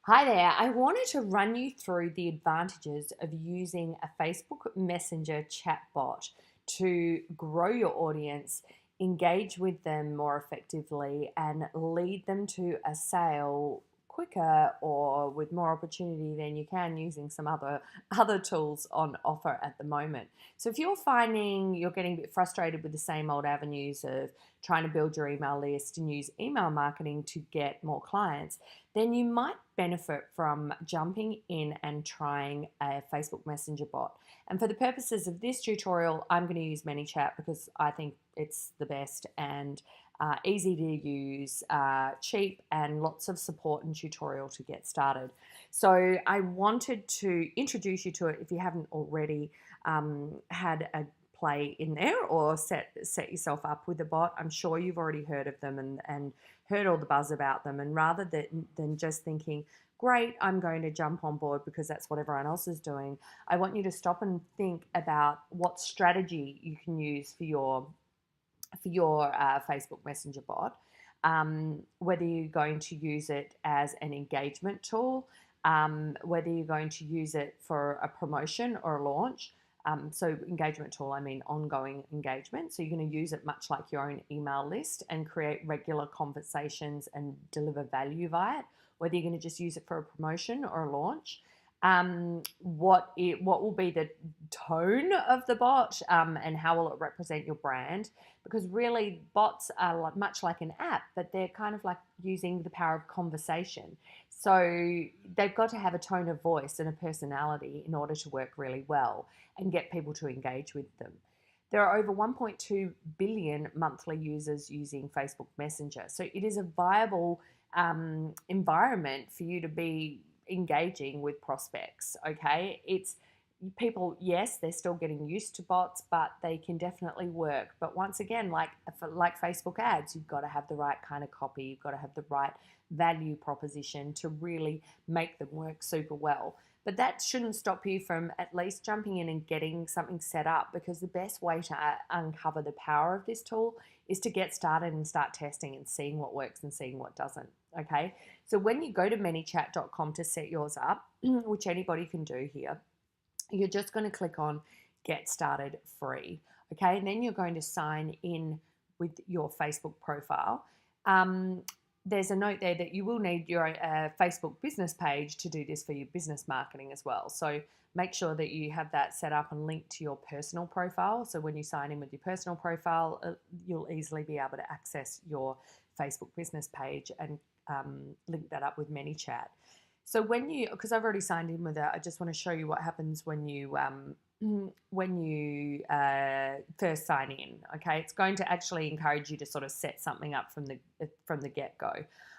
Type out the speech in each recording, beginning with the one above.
Hi there. I wanted to run you through the advantages of using a Facebook Messenger chatbot to grow your audience, engage with them more effectively, and lead them to a sale quicker or with more opportunity than you can using some other tools on offer at the moment. So if you're finding you're getting a bit frustrated with the same old avenues of trying to build your email list and use email marketing to get more clients, then you might benefit from jumping in and trying a Facebook Messenger bot. And for the purposes of this tutorial, I'm going to use ManyChat because I think it's the best and easy to use, cheap, and lots of support and tutorial to get started. So I wanted to introduce you to it if you haven't already had a play in there or set yourself up with a bot. I'm sure you've already heard of them and heard all the buzz about them. And rather than just thinking, great, I'm going to jump on board because that's what everyone else is doing, I want you to stop and think about what strategy you can use for your Facebook Messenger bot. Whether you're going to use it as an engagement tool, whether you're going to use it for a promotion or a launch. So engagement tool, I mean ongoing engagement. So you're going to use it much like your own email list and create regular conversations and deliver value via it. Whether you're going to just use it for a promotion or a launch. What will be the tone of the bot, and how will it represent your brand? Because really, bots are much like an app, but they're kind of like using the power of conversation. So they've got to have a tone of voice and a personality in order to work really well and get people to engage with them. There are over 1.2 billion monthly users using Facebook Messenger. So it is a viable environment for you to be engaging with prospects. Okay, it's people, yes, they're still getting used to bots, but they can definitely work. But once again, like Facebook ads, you've got to have the right kind of copy, you've got to have the right value proposition to really make them work super well. But that shouldn't stop you from at least jumping in and getting something set up, because the best way to uncover the power of this tool is to get started and start testing and seeing what works and seeing what doesn't. Okay, so when you go to manychat.com to set yours up, which anybody can do here, you're just going to click on Get Started Free. Okay, and then you're going to sign in with your Facebook profile. There's a note there that you will need your Facebook business page to do this for your business marketing as well. So make sure that you have that set up and linked to your personal profile. So when you sign in with your personal profile, you'll easily be able to access your Facebook business page and link that up with ManyChat. So because I've already signed in with it, I just want to show you what happens when you first sign in. Okay, it's going to actually encourage you to sort of set something up from the get-go.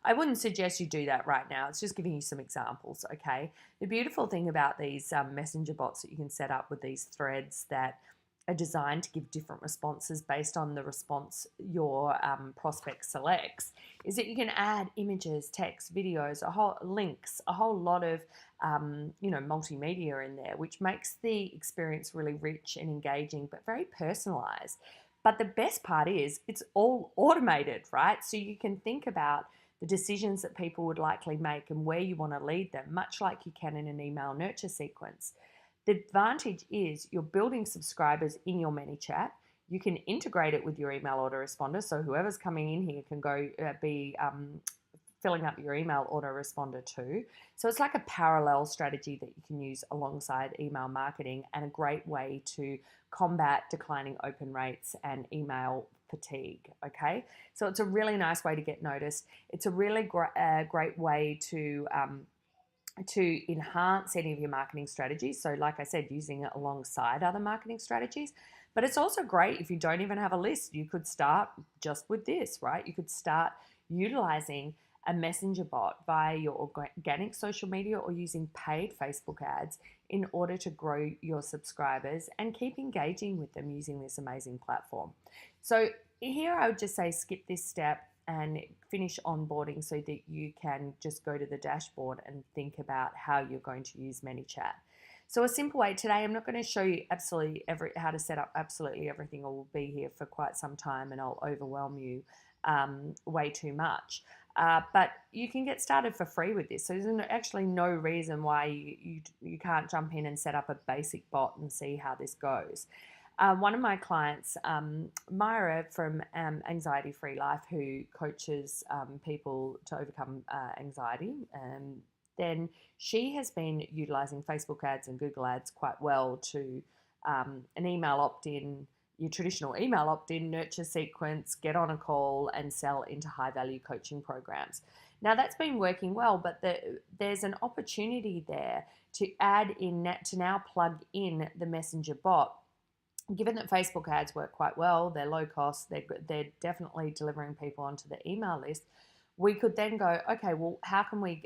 I wouldn't suggest you do that right now. It's just giving you some examples. Okay, the beautiful thing about these messenger bots that you can set up with these threads that are designed to give different responses based on the response your prospect selects is that you can add images, text, videos, links, a whole lot of multimedia in there, which makes the experience really rich and engaging, but very personalized. But the best part is it's all automated, right? So you can think about the decisions that people would likely make and where you want to lead them, much like you can in an email nurture sequence. The advantage is you're building subscribers in your ManyChat. You can integrate it with your email autoresponder, so whoever's coming in here can go be filling up your email autoresponder too. So it's like a parallel strategy that you can use alongside email marketing, and a great way to combat declining open rates and email fatigue. Okay, so it's a really nice way to get noticed. It's a really great way to enhance any of your marketing strategies. So like I said, using it alongside other marketing strategies. But it's also great if you don't even have a list. You could start just with this, right? You could start utilizing a messenger bot via your organic social media or using paid Facebook ads in order to grow your subscribers and keep engaging with them using this amazing platform. So here I would just say skip this step and finish onboarding so that you can just go to the dashboard and think about how you're going to use ManyChat. So a simple way today, I'm not going to show you absolutely how to set up absolutely everything. I will be here for quite some time and I'll overwhelm you way too much. But you can get started for free with this. So there's actually no reason why you can't jump in and set up a basic bot and see how this goes. One of my clients, Myra from Anxiety Free Life, who coaches people to overcome anxiety, then she has been utilizing Facebook ads and Google ads quite well to an email opt-in, your traditional email opt-in, nurture sequence, get on a call and sell into high-value coaching programs. Now that's been working well, but there's an opportunity there to add in, to now plug in the messenger bot. Given that Facebook ads work quite well, they're low cost, they're definitely delivering people onto the email list, we could then go, okay, well, how can we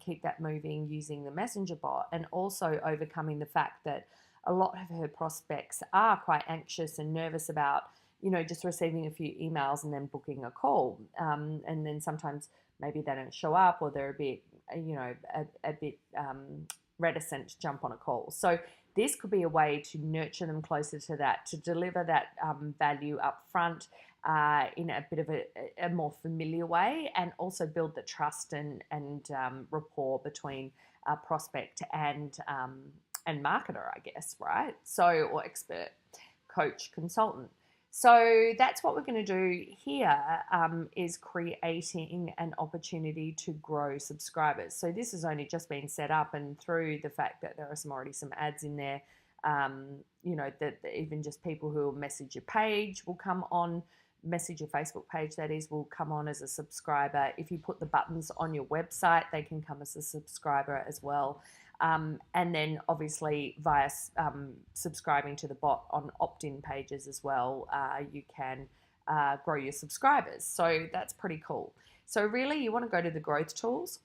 keep that moving using the messenger bot, and also overcoming the fact that a lot of her prospects are quite anxious and nervous about, just receiving a few emails and then booking a call. And then sometimes maybe they don't show up, or they're a bit, a bit reticent to jump on a call. So this could be a way to nurture them closer to that, to deliver that value up front in a bit of a more familiar way, and also build the trust and rapport between prospect and marketer, I guess, right? So, or expert, coach, consultant. So that's what we're going to do here, is creating an opportunity to grow subscribers. So this has only just been set up, and through the fact that there are already some ads in there, that even just people who will message your page will come on, message your Facebook page, that is, will come on as a subscriber. If you put the buttons on your website, they can come as a subscriber as well. And then obviously via subscribing to the bot on opt-in pages as well, you can grow your subscribers. So that's pretty cool. So really you want to go to the growth tools,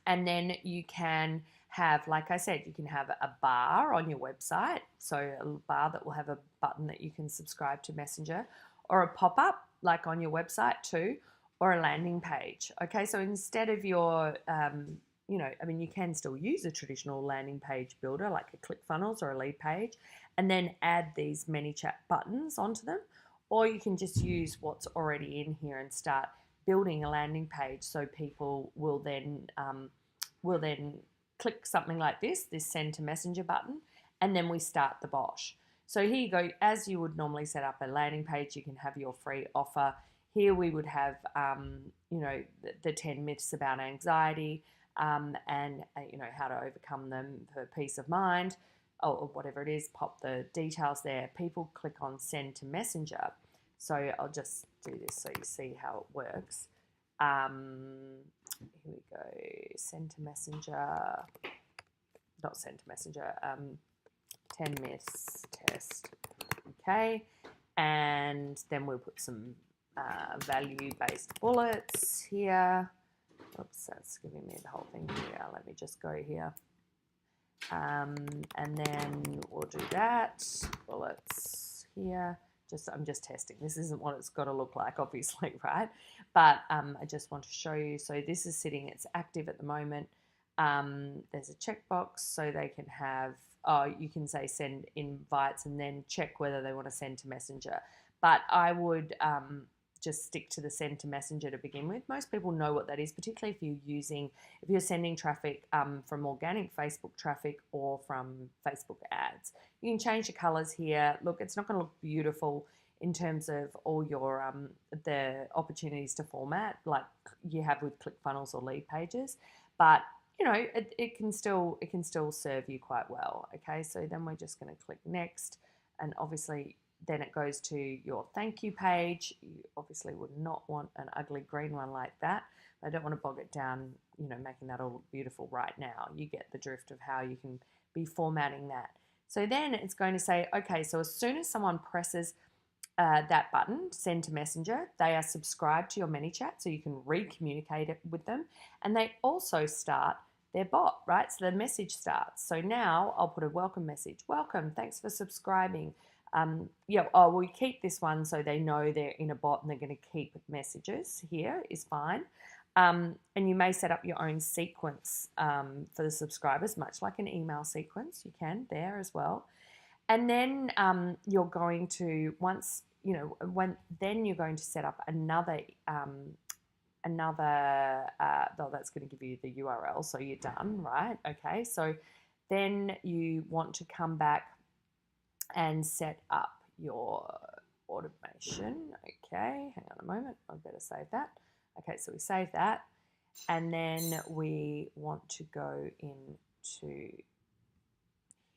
and then you can have, like I said, you can have a bar on your website. So a bar that will have a button that you can subscribe to Messenger, or a pop-up like on your website too, or a landing page. Okay, so instead of your you can still use a traditional landing page builder like a ClickFunnels or a lead page, and then add these ManyChat buttons onto them, or you can just use what's already in here and start building a landing page. So people will then click something like this send to messenger button, and then we start the bot. So here you go. As you would normally set up a landing page, you can have your free offer. Here we would have the 10 myths about anxiety, and how to overcome them for peace of mind, or whatever it is. Pop the details there. People click on send to messenger. So I'll just do this so you see how it works. Here we go. Send to messenger. Not send to messenger. 10 myths test. Okay, and then we'll put some value-based bullets here. Oops, that's giving me the whole thing here. Let me just go here. And then we'll do that. Bullets here. I'm just testing. This isn't what it's got to look like, obviously, right? But I just want to show you. So this is sitting, it's active at the moment. There's a checkbox, so they can have, you can say send invites and then check whether they want to send to Messenger. But I would just stick to the send to Messenger to begin with. Most people know what that is, particularly if you're sending traffic from organic Facebook traffic or from Facebook ads. You can change the colors here. Look, it's not going to look beautiful in terms of all your the opportunities to format like you have with ClickFunnels or lead pages, but it can still serve you quite well. Okay, so then we're just going to click next, and obviously then it goes to your thank you page. You obviously would not want an ugly green one like that. I don't want to bog it down, making that all look beautiful right now. You get the drift of how you can be formatting that. So then it's going to say, okay, so as soon as someone presses that button, send to Messenger, they are subscribed to your ManyChat, so you can re-communicate it with them. And they also start their bot, right? So the message starts. So now I'll put a welcome message. Welcome, thanks for subscribing. We keep this one so they know they're in a bot and they're going to keep messages. Here is fine. And you may set up your own sequence for the subscribers, much like an email sequence. You can there as well. And then you're going to, you're going to set up another another, though that's going to give you the URL, so you're done, right? Okay, so then you want to come back and set up your automation. Okay, hang on a moment, I better save that. Okay, so we save that, and then we want to go into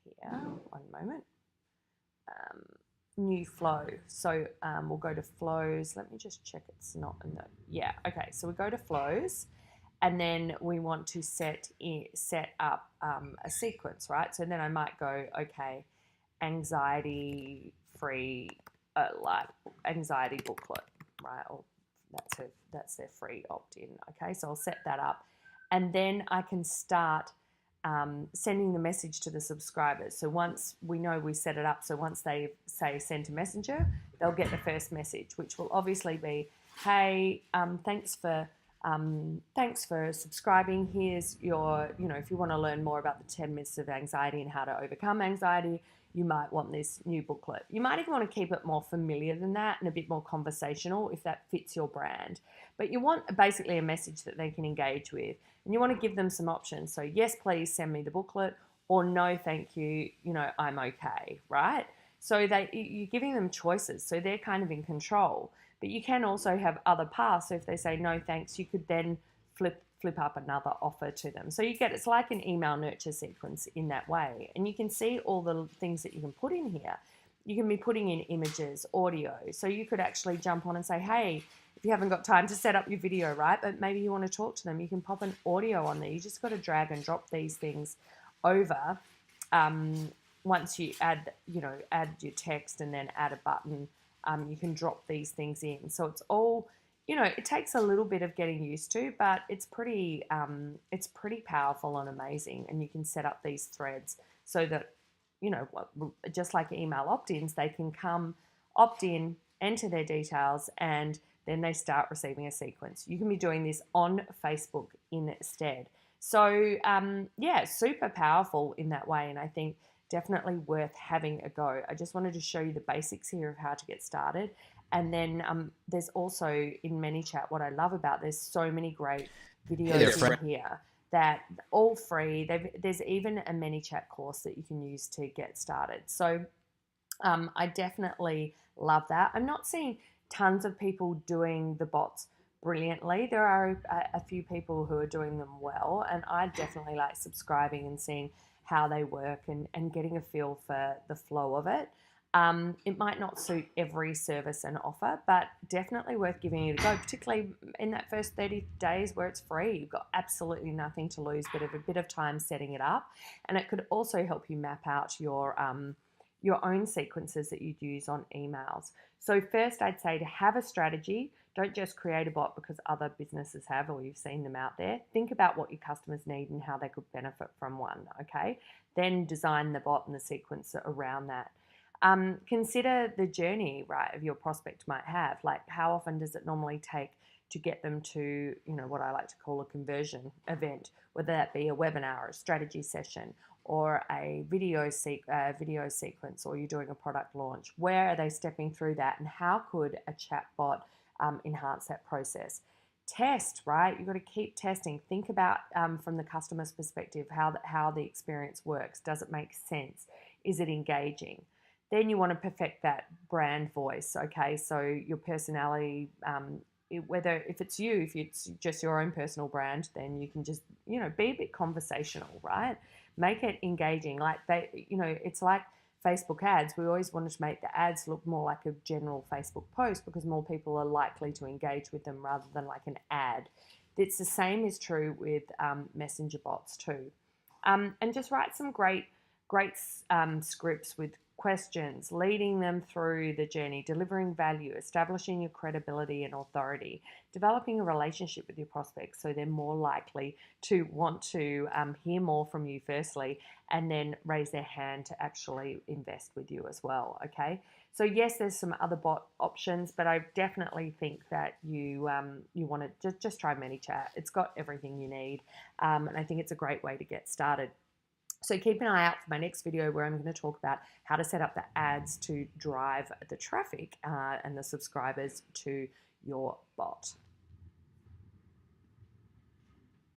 here, one moment, new flow. So we'll go to flows. Let me just check it's not in the, yeah, okay, so we go to flows, and then we want to set up a sequence, right? So then I might go, okay, anxiety free, like anxiety booklet, right? Or that's their free opt-in. Okay, so I'll set that up, and then I can start sending the message to the subscribers. So once we know we set it up, so once they say send to Messenger, they'll get the first message, which will obviously be, hey, thanks for subscribing. Here's your, if you want to learn more about the 10 myths of anxiety and how to overcome anxiety, you might want this new booklet. You might even want to keep it more familiar than that and a bit more conversational if that fits your brand. But you want basically a message that they can engage with, and you want to give them some options. So yes, please send me the booklet, or no, thank you, I'm okay, right? So you're giving them choices, so they're kind of in control. But you can also have other paths. So if they say no thanks, you could then flip up another offer to them. So it's like an email nurture sequence in that way. And you can see all the things that you can put in here. You can be putting in images, audio. So you could actually jump on and say, hey, if you haven't got time to set up your video, right, but maybe you want to talk to them, you can pop an audio on there. You just got to drag and drop these things over. Once you add your text and then add a button, you can drop these things in. So it's all, it takes a little bit of getting used to, but it's pretty powerful and amazing. And you can set up these threads so that, just like email opt-ins, they can come opt in, enter their details, and then they start receiving a sequence. You can be doing this on Facebook instead. So super powerful in that way. And I think definitely worth having a go. I just wanted to show you the basics here of how to get started. And then there's also in ManyChat, what I love about, there's so many great videos in here that all free. There's even a ManyChat course that you can use to get started. So I definitely love that. I'm not seeing tons of people doing the bots brilliantly. There are a few people who are doing them well, and I definitely like subscribing and seeing how they work and getting a feel for the flow of it. It might not suit every service and offer, but definitely worth giving it a go, particularly in that first 30 days where it's free. You've got absolutely nothing to lose, but a bit of time setting it up. And it could also help you map out your own sequences that you'd use on emails. So first, I'd say to have a strategy. Don't just create a bot because other businesses have or you've seen them out there. Think about what your customers need and how they could benefit from one, okay? Then design the bot and the sequence around that. Consider the journey, right, of your prospect might have. Like, how often does it normally take to get them to, what I like to call a conversion event, whether that be a webinar, a strategy session, or a video sequence, or you're doing a product launch. Where are they stepping through that, and how could a chatbot enhance that process? Test, right? You've got to keep testing. Think about from the customer's perspective how the experience works. Does it make sense? Is it engaging? Then you want to perfect that brand voice, okay? So your personality, if it's just your own personal brand, then you can just, be a bit conversational, right? Make it engaging. Like it's like Facebook ads. We always wanted to make the ads look more like a general Facebook post because more people are likely to engage with them rather than like an ad. It's the same is true with messenger bots too. And just write some great scripts with questions, leading them through the journey, delivering value, establishing your credibility and authority, developing a relationship with your prospects so they're more likely to want to hear more from you firstly, and then raise their hand to actually invest with you as well, okay? So yes, there's some other bot options, but I definitely think that you want to just try ManyChat. It's got everything you need, and I think it's a great way to get started. So keep an eye out for my next video where I'm going to talk about how to set up the ads to drive the traffic and the subscribers to your bot.